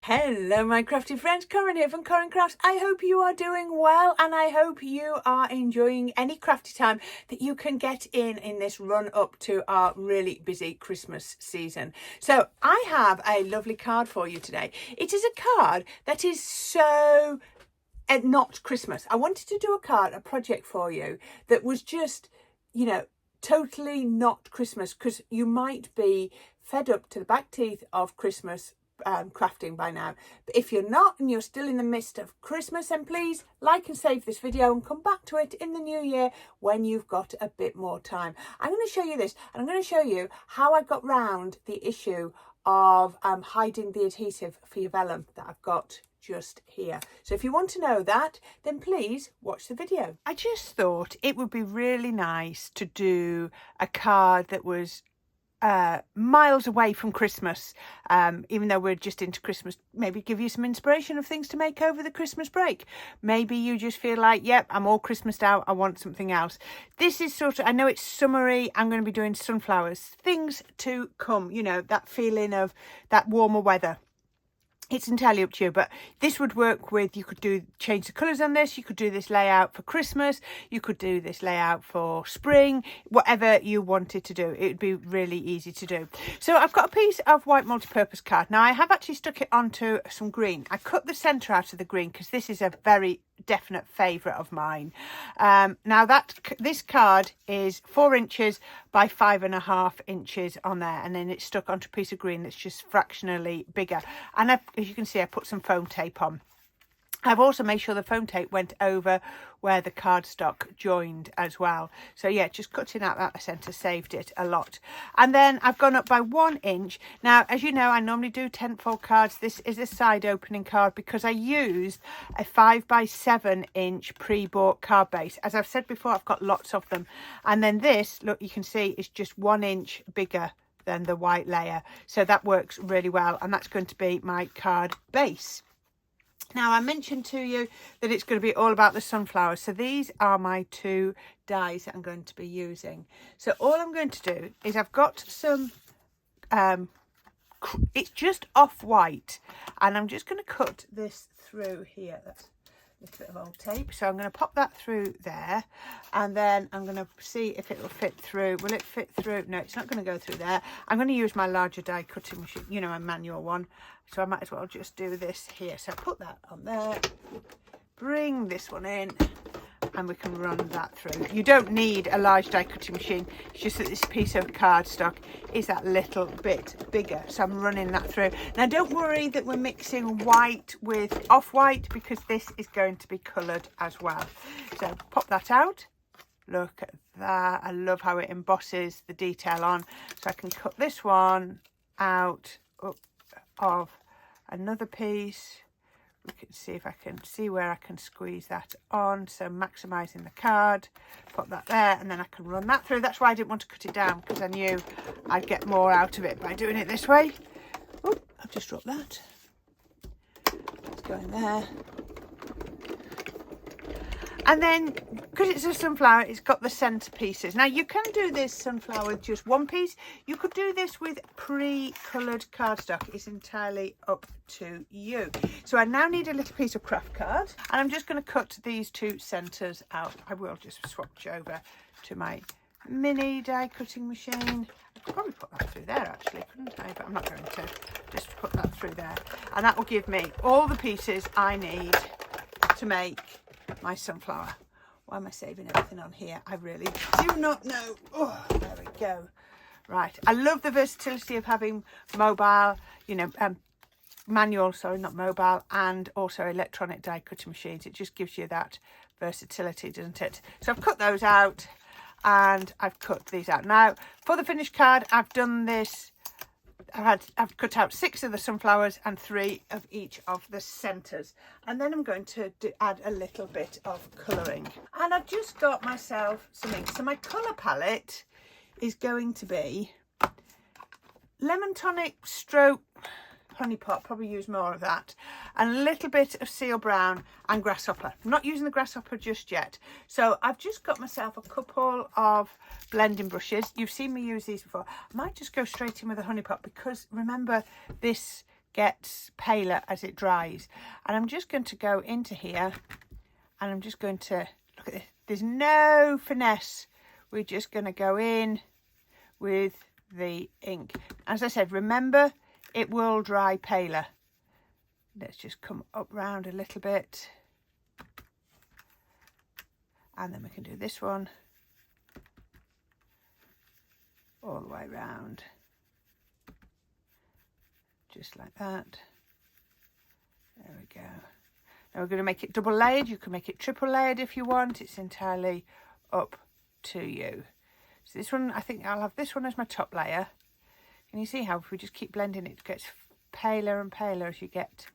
Hello my crafty friends, Corinne here from Corinne Crafts. I hope you are doing well and I hope you are enjoying any crafty time that you can get in this run up to our really busy Christmas season. So I have a lovely card for you today. It is a card that is so not Christmas. I wanted to do a project for you that was just, totally not Christmas, because you might be fed up to the back teeth of Christmas crafting by now. But if you're not and you're still in the midst of Christmas, then please like and save this video and come back to it in the new year when you've got a bit more time. I'm going to show you this, and I'm going to show you how I got round the issue of hiding the adhesive for your vellum that I've got just here. So if you want to know that, then please watch the video. I just thought it would be really nice to do a card that was miles away from Christmas, even though we're just into Christmas. Maybe give you some inspiration of things to make over the Christmas break. Maybe you just feel like, yep, I'm all Christmased out, I want something else. This is sort of, I know it's summery, I'm going to be doing sunflowers, things to come, that feeling of that warmer weather. It's entirely up to you, but this would work with, you could change the colours on this, you could do this layout for Christmas, you could do this layout for spring, whatever you wanted to do. It would be really easy to do. So I've got a piece of white multi-purpose card. Now I have actually stuck it onto some green. I cut the centre out of the green because this is a very definite favourite of mine. Now this card is 4 inches by 5.5 inches on there, and then it's stuck onto a piece of green that's just fractionally bigger. And as you can see, I put some foam tape on. I've also made sure the foam tape went over where the cardstock joined as well. So yeah, just cutting out that centre saved it a lot. And then I've gone up by 1 inch. Now, as you know, I normally do 10-fold cards. This is a side opening card because I used a 5 by 7 inch pre-bought card base. As I've said before, I've got lots of them. And then this, look, you can see, is just 1 inch bigger than the white layer. So that works really well. And that's going to be my card base. Now, I mentioned to you that it's going to be all about the sunflowers. So these are my 2 dies that I'm going to be using. So all I'm going to do is I've got some, it's just off-white. And I'm just going to cut this through here. That's a little bit of old tape. So I'm going to pop that through there. And then I'm going to see if it will fit through. Will it fit through? No, it's not going to go through there. I'm going to use my larger die cutting machine, a manual one. So I might as well just do this here. So put that on there, bring this one in, and we can run that through. You don't need a large die cutting machine. It's just that this piece of cardstock is that little bit bigger. So I'm running that through. Now don't worry that we're mixing white with off-white, because this is going to be coloured as well. So pop that out. Look at that. I love how it embosses the detail on. So I can cut this one out of another piece. We can see if I can see where I can squeeze that on, so maximizing the card. Put that there, and then I can run that through. That's why I didn't want to cut it down, because I knew I'd get more out of it by doing it this way. Oh, I've just dropped that. Let's go in there. And then, because it's a sunflower, it's got the centre pieces. Now, you can do this sunflower with just one piece. You could do this with pre-coloured cardstock. It's entirely up to you. So I now need a little piece of craft card. And I'm just going to cut these 2 centres out. I will just swatch over to my mini die cutting machine. I could probably put that through there, actually, couldn't I? But I'm not going to. Just put that through there. And that will give me all the pieces I need to make my sunflower. Why am I saving everything on here? I really do not know. Oh, there we go. Right. I love the versatility of having mobile, manual, sorry, not mobile, and also electronic die cutting machines. It just gives you that versatility, doesn't it? So I've cut those out, and I've cut these out. Now, for the finished card, I've done this. I've cut out 6 of the sunflowers and 3 of each of the centres. And then I'm going to add a little bit of colouring. And I've just got myself some ink. So my colour palette is going to be lemon tonic stroke honey pot, probably use more of that, and a little bit of seal brown and grasshopper. I'm not using the grasshopper just yet. So I've just got myself a couple of blending brushes. You've seen me use these before. I might just go straight in with a honey pot, because remember, this gets paler as it dries. And I'm just going to go into here and I'm just going to, look at this, there's no finesse. We're just going to go in with the ink. As I said, remember, it will dry paler. Let's just come up round a little bit. And then we can do this one all the way round. Just like that. There we go. Now we're going to make it double layered. You can make it triple layered if you want. It's entirely up to you. So this one, I think I'll have this one as my top layer. Can you see how if we just keep blending it gets paler and paler as you get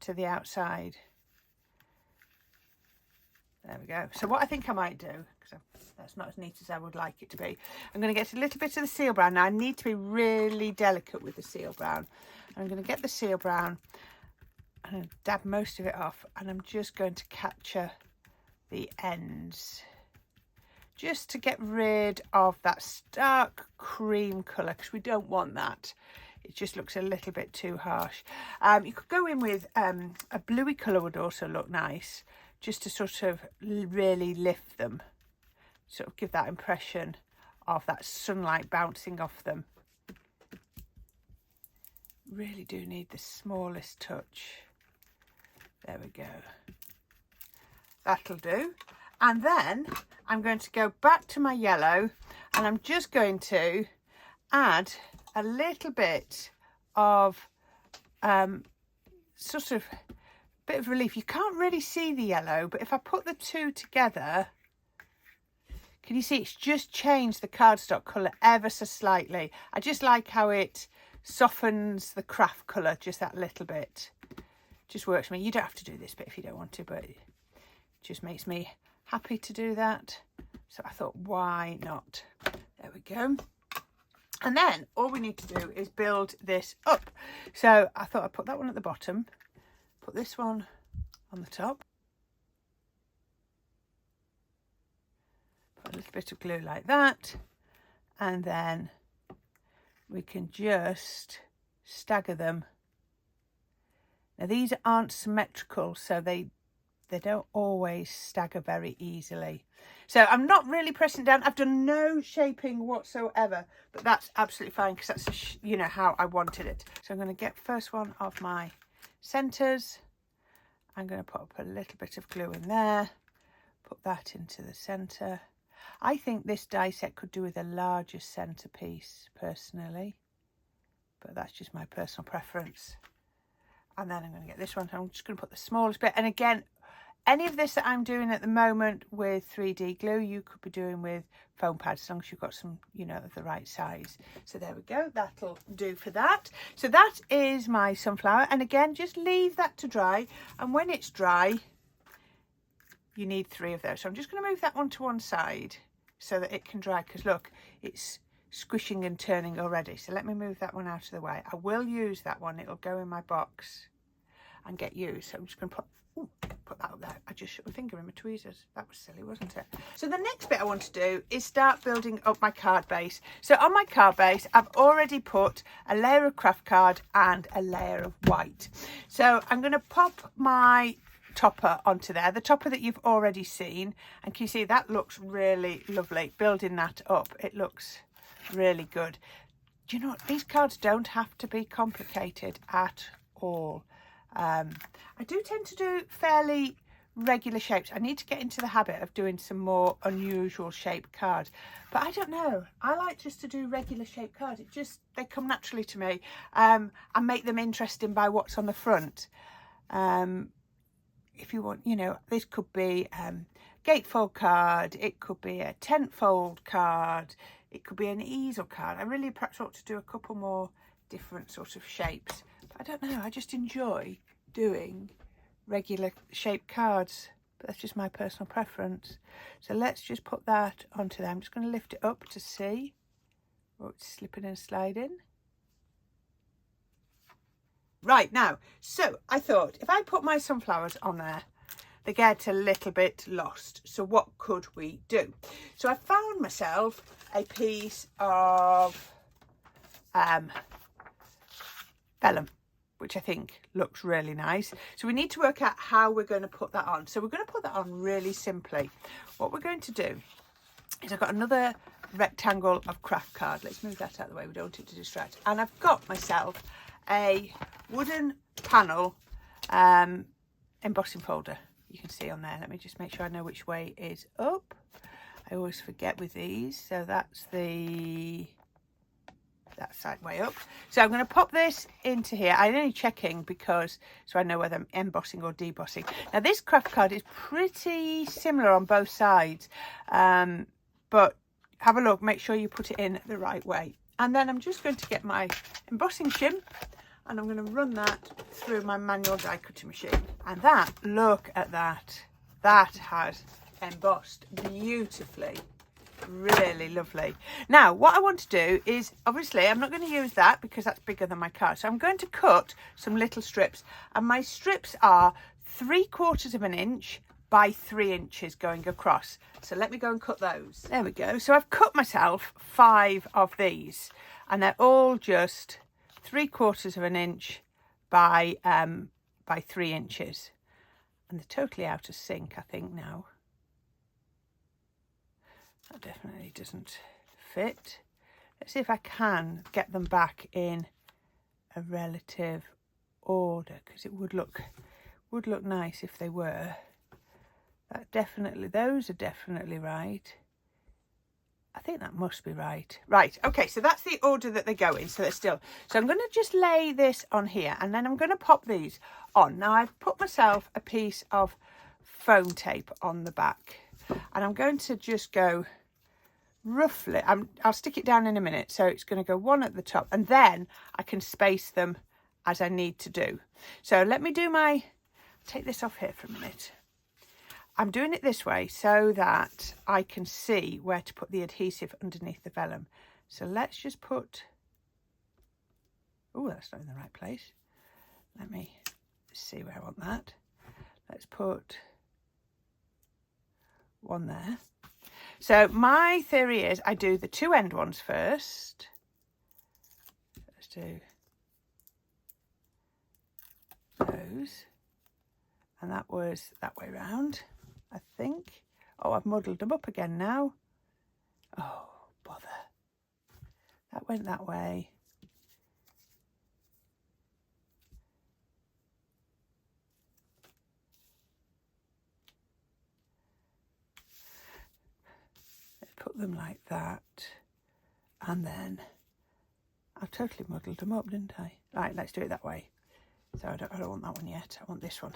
to the outside? There we go. So what I think I might do, because that's not as neat as I would like it to be, I'm going to get a little bit of the seal brown. Now I need to be really delicate with the seal brown. I'm going to get the seal brown and dab most of it off, and I'm just going to capture the ends just to get rid of that stark cream colour, because we don't want that. It just looks a little bit too harsh. You could go in with a bluey colour would also look nice, just to sort of really lift them, sort of give that impression of that sunlight bouncing off them. Really do need the smallest touch. There we go. That'll do. And then I'm going to go back to my yellow and I'm just going to add a little bit of sort of bit of relief. You can't really see the yellow, but if I put the two together, can you see it's just changed the cardstock colour ever so slightly. I just like how it softens the craft colour just that little bit. Just works for me. You don't have to do this bit if you don't want to, but it just makes me happy to do that. So I thought, why not? There we go. And then all we need to do is build this up. So I thought I'd put that one at the bottom, put this one on the top, put a little bit of glue like that, and then we can just stagger them. Now these aren't symmetrical, so they don't always stagger very easily. So I'm not really pressing down. I've done no shaping whatsoever, but that's absolutely fine because that's, you know, how I wanted it. So I'm going to get first one of my centres. I'm going to put up a little bit of glue in there, put that into the centre. I think this die set could do with a larger centrepiece personally, but that's just my personal preference. And then I'm going to get this one. I'm just going to put the smallest bit. And again, any of this that I'm doing at the moment with 3D glue, you could be doing with foam pads, as long as you've got some, you know, of the right size. So there we go. That'll do for that. So that is my sunflower. And again, just leave that to dry. And when it's dry, you need 3 of those. So I'm just going to move that one to one side so that it can dry. Because look, it's squishing and turning already. So let me move that one out of the way. I will use that one. It'll go in my box and get used. So I'm just going to put that up there. I just shut my finger in my tweezers. That was silly, wasn't it? So the next bit I want to do is start building up my card base. So on my card base, I've already put a layer of craft card and a layer of white. So I'm going to pop my topper onto there, the topper that you've already seen. And can you see that looks really lovely? Building that up, it looks really good. Do you know what? These cards don't have to be complicated at all. I do tend to do fairly regular shapes. I need to get into the habit of doing some more unusual shaped cards, but I don't know, I like just to do regular shaped cards. It just, they come naturally to me, and make them interesting by what's on the front. If you want, you know, this could be gatefold card, it could be a tent fold card, it could be an easel card. I really perhaps ought to do a couple more different sort of shapes. I don't know, I just enjoy doing regular shaped cards, but that's just my personal preference. So let's just put that onto there. I'm just going to lift it up to see. Oh, it's slipping and sliding. Right, now, so I thought if I put my sunflowers on there, they get a little bit lost. So what could we do? So I found myself a piece of vellum. which I think looks really nice. So we need to work out how we're going to put that on. So we're going to put that on really simply. What we're going to do is I've got another rectangle of craft card. Let's move that out of the way. We don't want it to distract. And I've got myself a wooden panel embossing folder. You can see on there. Let me just make sure I know which way is up. I always forget with these. So that's that side way up. So I'm going to pop this into here. I'm only checking because so I know whether I'm embossing or debossing. Now this craft card is pretty similar on both sides, but have a look, make sure you put it in the right way. And then I'm just going to get my embossing shim and I'm going to run that through my manual die cutting machine. And that, look at that, that has embossed beautifully. Really lovely. Now what I want to do is, obviously I'm not going to use that because that's bigger than my card, so I'm going to cut some little strips, and my strips are 3/4 of an inch by 3 inches going across. So let me go and cut those. There we go. So I've cut myself 5 of these, and they're all just 3/4 of an inch by 3 inches, and they're totally out of sync, I think now. That definitely doesn't fit. Let's see if I can get them back in a relative order, because it would look nice if they were. Those are definitely right. I think that must be right. Right, okay, so that's the order that they go in. So I'm going to just lay this on here, and then I'm going to pop these on. Now I've put myself a piece of foam tape on the back, and I'm going to just go roughly, I'll stick it down in a minute, so it's going to go one at the top, and then I can space them as I need to do. So let me take this off here for a minute. I'm doing it this way so that I can see where to put the adhesive underneath the vellum. So let's just put, oh, that's not in the right place. Let me see where I want that. Let's put one there. So my theory is I do the 2 end ones first. Let's do those. And that was that way round, I think. Oh, I've muddled them up again now. Oh, bother. That went that way. Put them like that, and then I've totally muddled them up, didn't I? Right, let's do it that way. So I don't want that one yet. I want this one.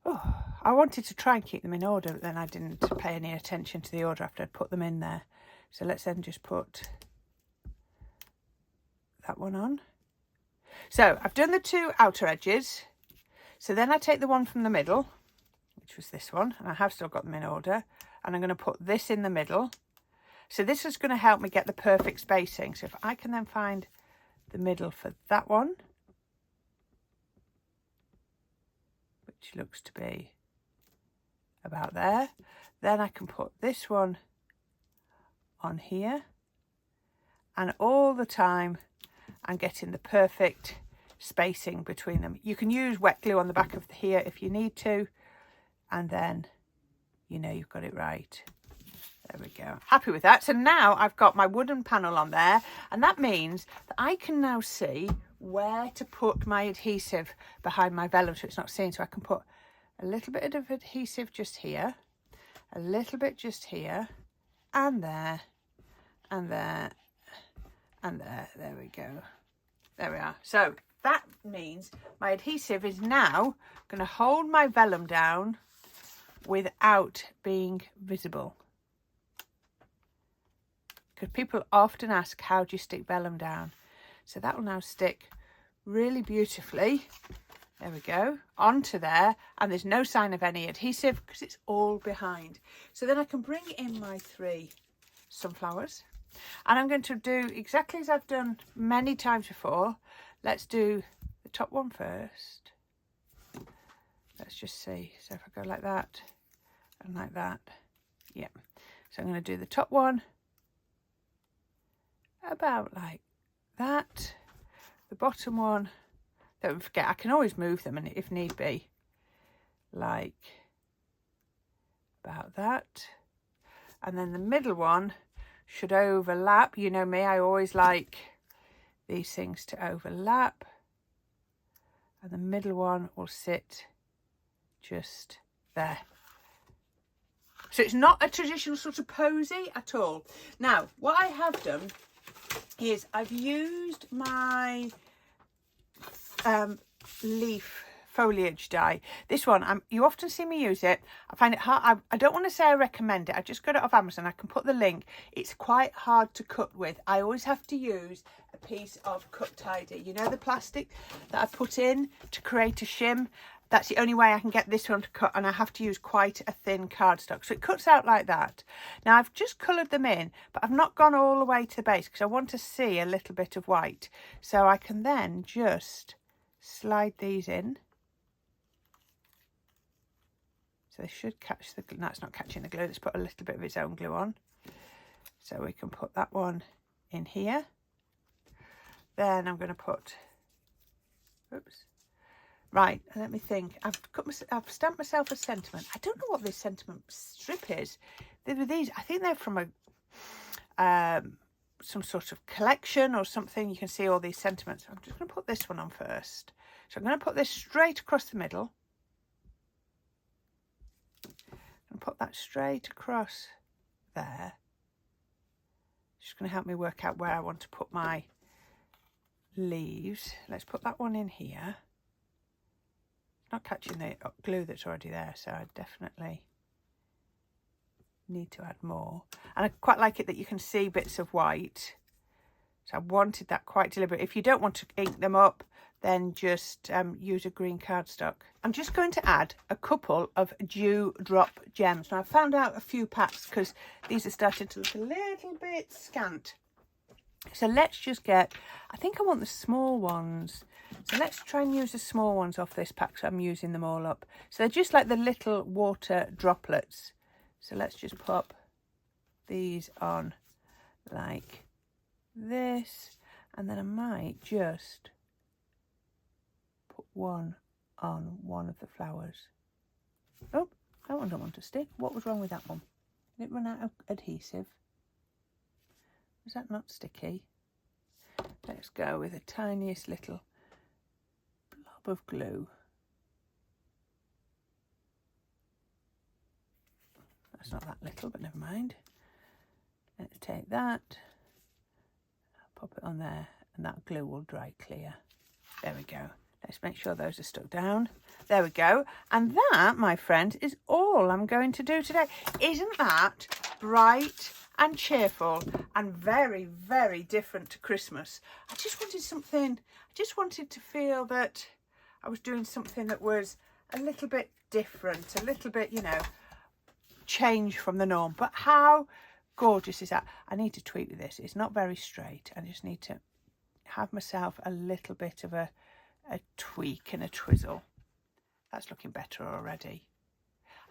Oh, I wanted to try and keep them in order, but then I didn't pay any attention to the order after I'd put them in there. So let's then just put that one on. So I've done the 2 outer edges. So then I take the one from the middle, which was this one, and I have still got them in order. And I'm going to put this in the middle. So this is going to help me get the perfect spacing. So if I can then find the middle for that one, which looks to be about there, then I can put this one on here. And all the time I'm getting the perfect spacing between them. You can use wet glue on the back of here if you need to, and then you know you've got it right. There we go. Happy with that. So now I've got my wooden panel on there, and that means that I can now see where to put my adhesive behind my vellum so it's not seen. So I can put a little bit of adhesive just here, a little bit just here, and there, and there, and there. There we go. There we are. So that means my adhesive is now going to hold my vellum down without being visible. Because people often ask, how do you stick vellum down? So that will now stick really beautifully, there we go, onto there, and there's no sign of any adhesive because it's all behind. So then I can bring in my 3 sunflowers, and I'm going to do exactly as I've done many times before. Let's do the top one first. Let's just see. So if I go like that and like that, yeah. So I'm going to do the top one about like that, the bottom one Don't forget, I can always move them and if need be, like about that. And then the middle one should overlap. You know me, I always like these things to overlap. And the middle one will sit just there. So it's not a traditional sort of posy at all. Now, what I have done is I've used my leaf foliage die. This one, you often see me use it. I find it hard. I don't want to say I recommend it. I just got it off Amazon. I can put the link. It's quite hard to cut with. I always have to use a piece of cut tidy. You know, the plastic that I put in to create a shim? That's the only way I can get this one to cut, and I have to use quite a thin cardstock. So it cuts out like that. Now I've just coloured them in, but I've not gone all the way to the base because I want to see a little bit of white. So I can then just slide these in. So they should catch the glue. No, it's not catching the glue. Let's put a little bit of its own glue on. So we can put that one in here. Then I'm going to put, oops. Right, let me think. I've stamped myself a sentiment. I don't know what this sentiment strip is. These, I think they're from a some sort of collection or something. You can see all these sentiments. I'm just going to put this one on first. So I'm going to put this straight across the middle. And put that straight across there. Just going to help me work out where I want to put my leaves. Let's put that one in here. Not catching the glue that's already there, so I definitely need to add more. And I quite like it that you can see bits of white. So I wanted that quite deliberate. If you don't want to ink them up, then just use a green cardstock. I'm just going to add a couple of dew drop gems. Now I've found out a few packs because these are starting to look a little bit scant. So let's just get, I think I want the small ones. So let's try and use the small ones off this pack, so I'm using them all up. So they're just like the little water droplets. So let's just pop these on like this. And then I might just put one on one of the flowers. Oh, that one don't want to stick. What was wrong with that one? Did it run out of adhesive? Is that not sticky? Let's go with the tiniest little blob of glue. That's not that little, but never mind. Let's take that, pop it on there, and that glue will dry clear. There we go. Let's make sure those are stuck down. There we go. And that, my friend, is all I'm going to do today. Isn't that bright and cheerful and very, very different to Christmas? I just wanted something, I just wanted to feel that I was doing something that was a little bit different, a little bit, you know, change from the norm. But how gorgeous is that? I need to tweak with this. It's not very straight. I just need to have myself a little bit of a tweak and a twizzle. That's looking better already.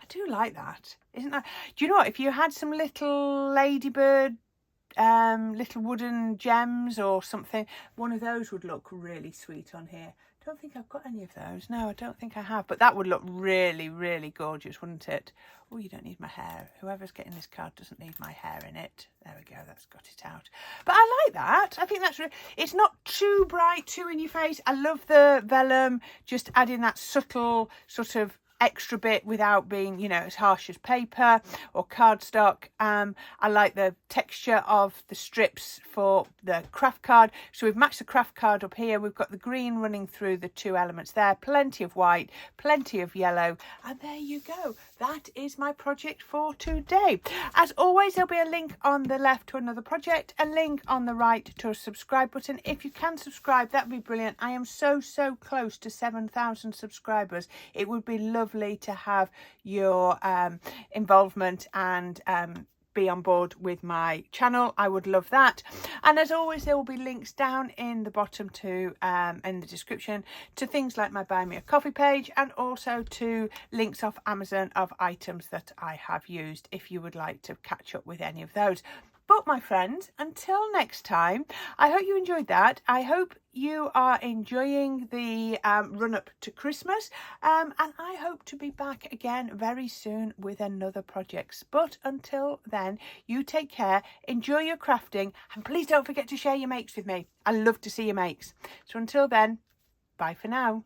I do like that. Isn't that? Do you know what? If you had some little ladybird, little wooden gems or something, one of those would look really sweet on here. I don't think I've got any of those. No, I don't think I have. But that would look really, really gorgeous, wouldn't it? Oh, you don't need my hair. Whoever's getting this card doesn't need my hair in it. There we go. That's got it out. But I like that. I think that's really, it's not too bright, too in your face. I love the vellum, just adding that subtle sort of extra bit without being, you know, as harsh as paper or cardstock. I like the texture of the strips for the craft card. So we've matched the craft card up here. We've got the green running through the two elements there, plenty of white, plenty of yellow, and there you go. That is my project for today. As always, there'll be a link on the left to another project, a link on the right to a subscribe button. If you can subscribe, that'd be brilliant. I am so close to 7,000 subscribers. It would be lovely to have your involvement and be on board with my channel. I would love that. And as always, there will be links down in the bottom to in the description to things like my Buy Me a Coffee page, and also to links off Amazon of items that I have used if you would like to catch up with any of those. But my friends, until next time, I hope you enjoyed that. I hope you are enjoying the run up to Christmas, and I hope to be back again very soon with another project. But until then, you take care, enjoy your crafting, and please don't forget to share your makes with me. I love to see your makes. So until then, bye for now.